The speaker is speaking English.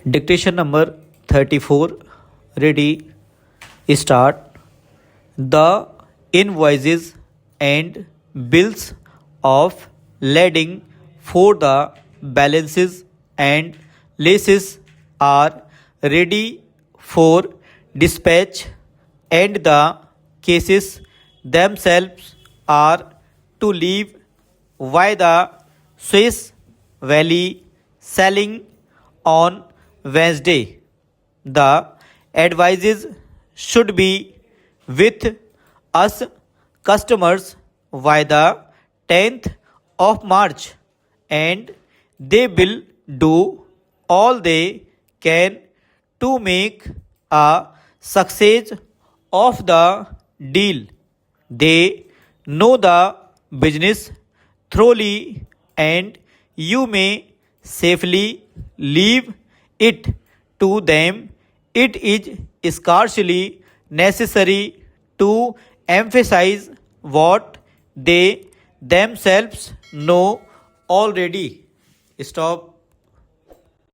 Dictation number 34. Ready? Start. The invoices and bills of lading for the balances and leases are ready for dispatch, and the cases themselves are to leave via the Swiss Valley selling on Wednesday. The advices should be with us customers by the 10th of March, and they will do all they can to make a success of the deal. They know the business thoroughly, and you may safely leave it to them. It is scarcely necessary to emphasize what they themselves know already. Stop.